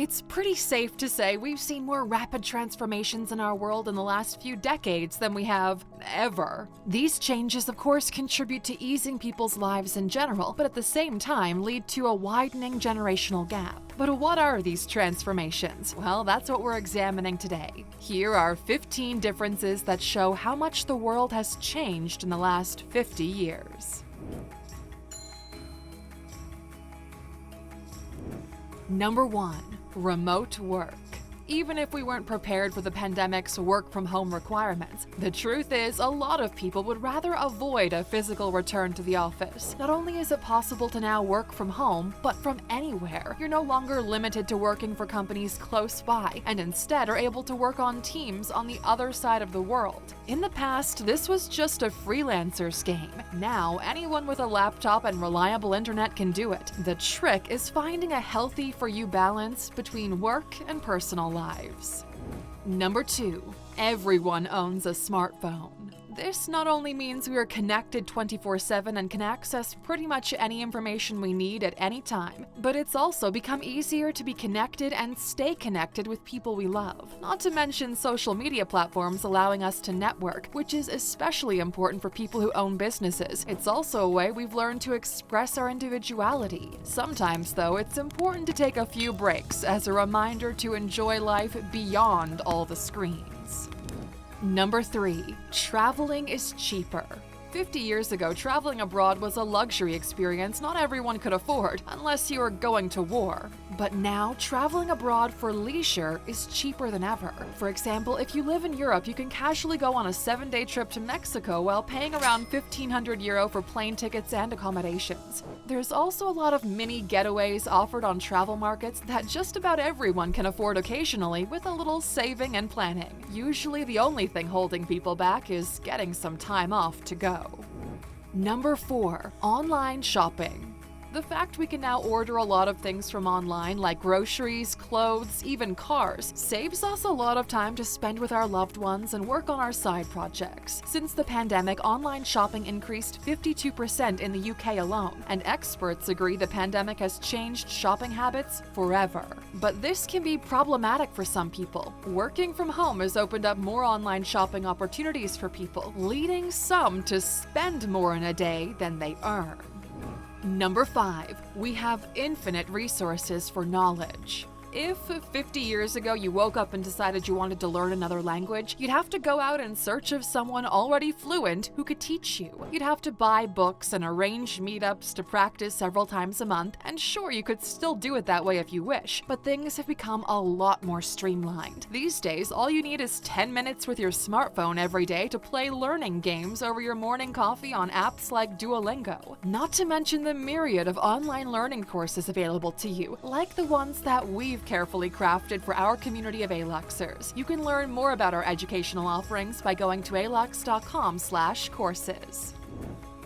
It's pretty safe to say we've seen more rapid transformations in our world in the last few decades than we have ever. These changes, of course, contribute to easing people's lives in general, but at the same time lead to a widening generational gap. But what are these transformations? Well, that's what we're examining today. Here are 15 differences that show how much the world has changed in the last 50 years. Number 1. Remote work. Even if we weren't prepared for the pandemic's work-from-home requirements, the truth is a lot of people would rather avoid a physical return to the office. Not only is it possible to now work from home, but from anywhere. You're no longer limited to working for companies close by, and instead are able to work on teams on the other side of the world. In the past, this was just a freelancer's game. Now, anyone with a laptop and reliable internet can do it. The trick is finding a healthy for you balance between work and personal lives. Number 2. Everyone owns a smartphone. This not only means we are connected 24/7 and can access pretty much any information we need at any time, but it's also become easier to be connected and stay connected with people we love. Not to mention social media platforms allowing us to network, which is especially important for people who own businesses. It's also a way we've learned to express our individuality. Sometimes, though, it's important to take a few breaks as a reminder to enjoy life beyond all the screens. Number 3. Traveling is cheaper. 50 years ago, traveling abroad was a luxury experience not everyone could afford, unless you were going to war. But now, traveling abroad for leisure is cheaper than ever. For example, if you live in Europe, you can casually go on a 7-day trip to Mexico while paying around €1,500 for plane tickets and accommodations. There's also a lot of mini getaways offered on travel markets that just about everyone can afford occasionally with a little saving and planning. Usually the only thing holding people back is getting some time off to go. Number 4. Online shopping. The fact we can now order a lot of things from online, like groceries, clothes, even cars, saves us a lot of time to spend with our loved ones and work on our side projects. Since the pandemic, online shopping increased 52% in the UK alone, and experts agree the pandemic has changed shopping habits forever. But this can be problematic for some people. Working from home has opened up more online shopping opportunities for people, leading some to spend more in a day than they earn. Number 5. We have infinite resources for knowledge. If 50 years ago you woke up and decided you wanted to learn another language, you'd have to go out in search of someone already fluent who could teach you. You'd have to buy books and arrange meetups to practice several times a month, and sure, you could still do it that way if you wish, but things have become a lot more streamlined. These days, all you need is 10 minutes with your smartphone every day to play learning games over your morning coffee on apps like Duolingo. Not to mention the myriad of online learning courses available to you, like the ones that we've carefully crafted for our community of Aluxers. You can learn more about our educational offerings by going to alux.com/courses.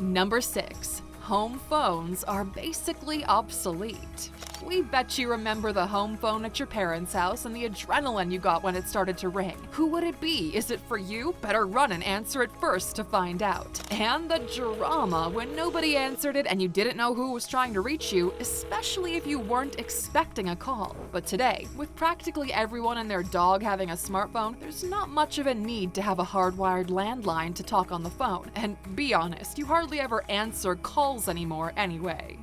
Number 6. Home phones are basically obsolete. We bet you remember the home phone at your parents' house and the adrenaline you got when it started to ring. Who would it be? Is it for you? Better run and answer it first to find out. And the drama when nobody answered it and you didn't know who was trying to reach you, especially if you weren't expecting a call. But today, with practically everyone and their dog having a smartphone, there's not much of a need to have a hardwired landline to talk on the phone. And be honest, you hardly ever answer calls anymore anyway.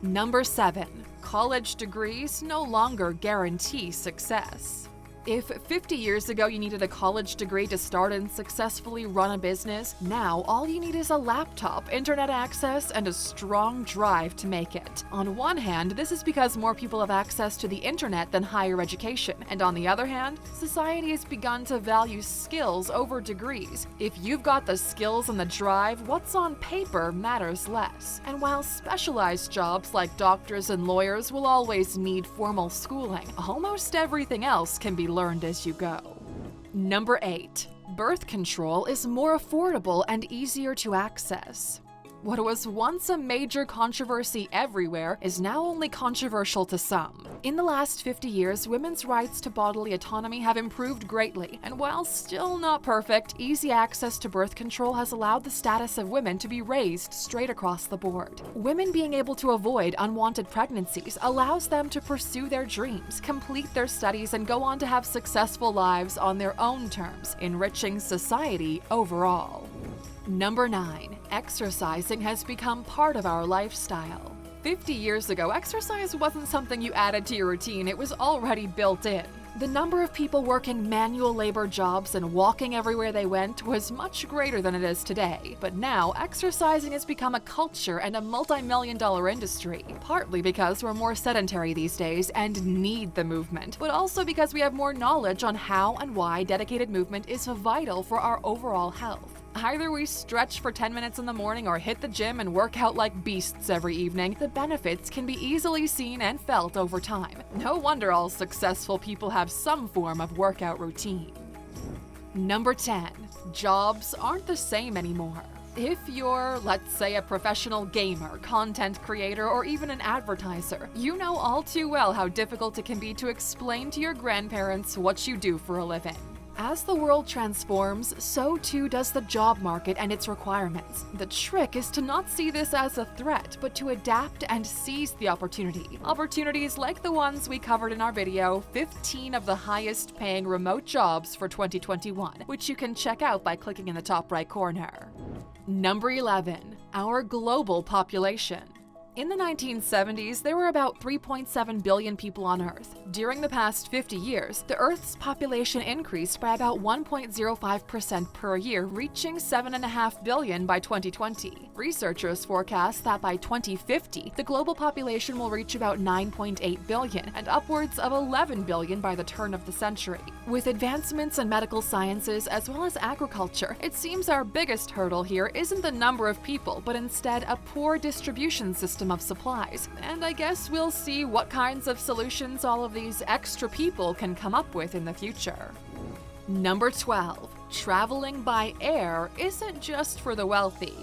Number 7. College degrees no longer guarantee success. If 50 years ago you needed a college degree to start and successfully run a business, now all you need is a laptop, internet access, and a strong drive to make it. On one hand, this is because more people have access to the internet than higher education, and on the other hand, society has begun to value skills over degrees. If you've got the skills and the drive, what's on paper matters less. And while specialized jobs like doctors and lawyers will always need formal schooling, almost everything else can be learned as you go. Number 8. Birth control is more affordable and easier to access. What was once a major controversy everywhere is now only controversial to some. In the last 50 years, women's rights to bodily autonomy have improved greatly, and while still not perfect, easy access to birth control has allowed the status of women to be raised straight across the board. Women being able to avoid unwanted pregnancies allows them to pursue their dreams, complete their studies, and go on to have successful lives on their own terms, enriching society overall. Number 9. Exercising has become part of our lifestyle. 50 years ago, exercise wasn't something you added to your routine, it was already built in. The number of people working manual labor jobs and walking everywhere they went was much greater than it is today. But now, exercising has become a culture and a multi-million-dollar industry, partly because we're more sedentary these days and need the movement, but also because we have more knowledge on how and why dedicated movement is vital for our overall health. Either we stretch for 10 minutes in the morning or hit the gym and work out like beasts every evening, the benefits can be easily seen and felt over time. No wonder all successful people have some form of workout routine. Number 10. Jobs aren't the same anymore. If you're, let's say, a professional gamer, content creator, or even an advertiser, you know all too well how difficult it can be to explain to your grandparents what you do for a living. As the world transforms, so too does the job market and its requirements. The trick is to not see this as a threat, but to adapt and seize the opportunity. Opportunities like the ones we covered in our video, 15 of the highest paying remote jobs for 2021, which you can check out by clicking in the top right corner. Number 11. Our global population. In the 1970s, there were about 3.7 billion people on Earth. During the past 50 years, the Earth's population increased by about 1.05% per year, reaching 7.5 billion by 2020. Researchers forecast that by 2050, the global population will reach about 9.8 billion and upwards of 11 billion by the turn of the century. With advancements in medical sciences as well as agriculture, it seems our biggest hurdle here isn't the number of people, but instead a poor distribution system of supplies. And I guess we'll see what kinds of solutions all of these extra people can come up with in the future. Number 12. Traveling by air isn't just for the wealthy.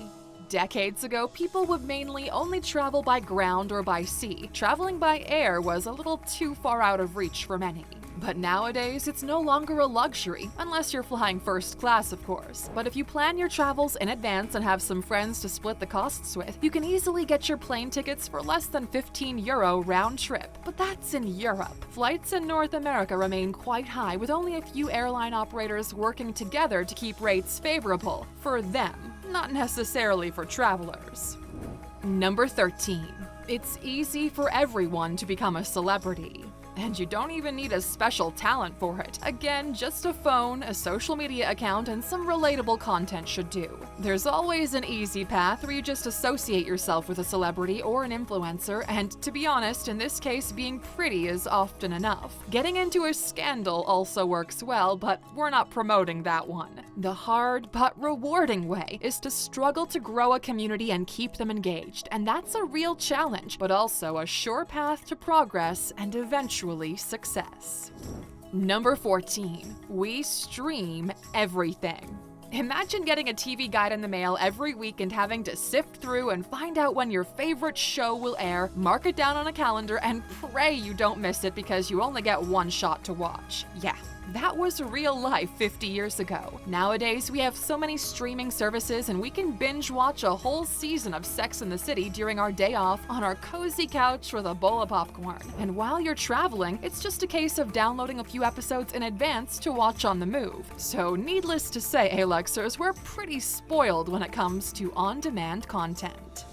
Decades ago, people would mainly only travel by ground or by sea. Traveling by air was a little too far out of reach for many. But nowadays, it's no longer a luxury, unless you're flying first class, of course. But if you plan your travels in advance and have some friends to split the costs with, you can easily get your plane tickets for less than €15 round trip. But that's in Europe. Flights in North America remain quite high, with only a few airline operators working together to keep rates favorable for them, not necessarily for travelers. Number 13. It's easy for everyone to become a celebrity. And you don't even need a special talent for it. Again, just a phone, a social media account, and some relatable content should do. There's always an easy path where you just associate yourself with a celebrity or an influencer, and to be honest, in this case, being pretty is often enough. Getting into a scandal also works well, but we're not promoting that one. The hard but rewarding way is to struggle to grow a community and keep them engaged, and that's a real challenge, but also a sure path to progress and eventually success. Number 14. We stream everything. Imagine getting a TV guide in the mail every week and having to sift through and find out when your favorite show will air, mark it down on a calendar, and pray you don't miss it because you only get one shot to watch. Yeah. That was real life 50 years ago. Nowadays, we have so many streaming services and we can binge watch a whole season of Sex and the City during our day off on our cozy couch with a bowl of popcorn. And while you're traveling, it's just a case of downloading a few episodes in advance to watch on the move. So needless to say, Aluxers, we're pretty spoiled when it comes to on-demand content.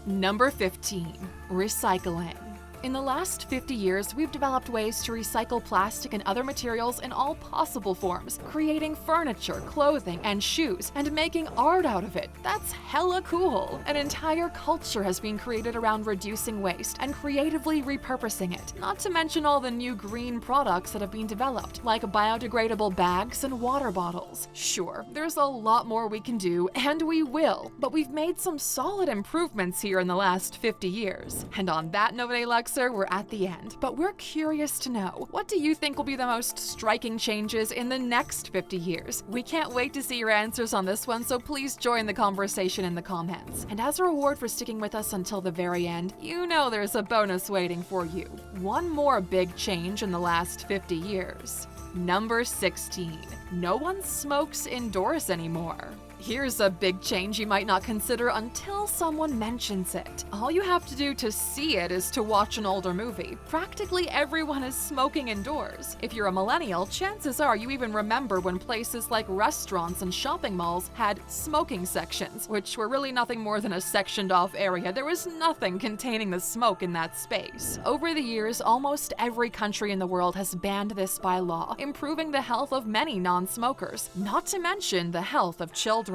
Number 15. Recycling. In the last 50 years, we've developed ways to recycle plastic and other materials in all possible forms, creating furniture, clothing, and shoes, and making art out of it. That's hella cool! An entire culture has been created around reducing waste and creatively repurposing it, not to mention all the new green products that have been developed, like biodegradable bags and water bottles. Sure, there's a lot more we can do, and we will, but we've made some solid improvements here in the last 50 years. And on that note, Alex, Xer, we're at the end, but we're curious to know, what do you think will be the most striking changes in the next 50 years? We can't wait to see your answers on this one, so please join the conversation in the comments. And as a reward for sticking with us until the very end, you know there's a bonus waiting for you. One more big change in the last 50 years. Number 16. No one smokes indoors anymore. Here's a big change you might not consider until someone mentions it. All you have to do to see it is to watch an older movie. Practically everyone is smoking indoors. If you're a millennial, chances are you even remember when places like restaurants and shopping malls had smoking sections, which were really nothing more than a sectioned off area. There was nothing containing the smoke in that space. Over the years, almost every country in the world has banned this by law, improving the health of many non-smokers, not to mention the health of children.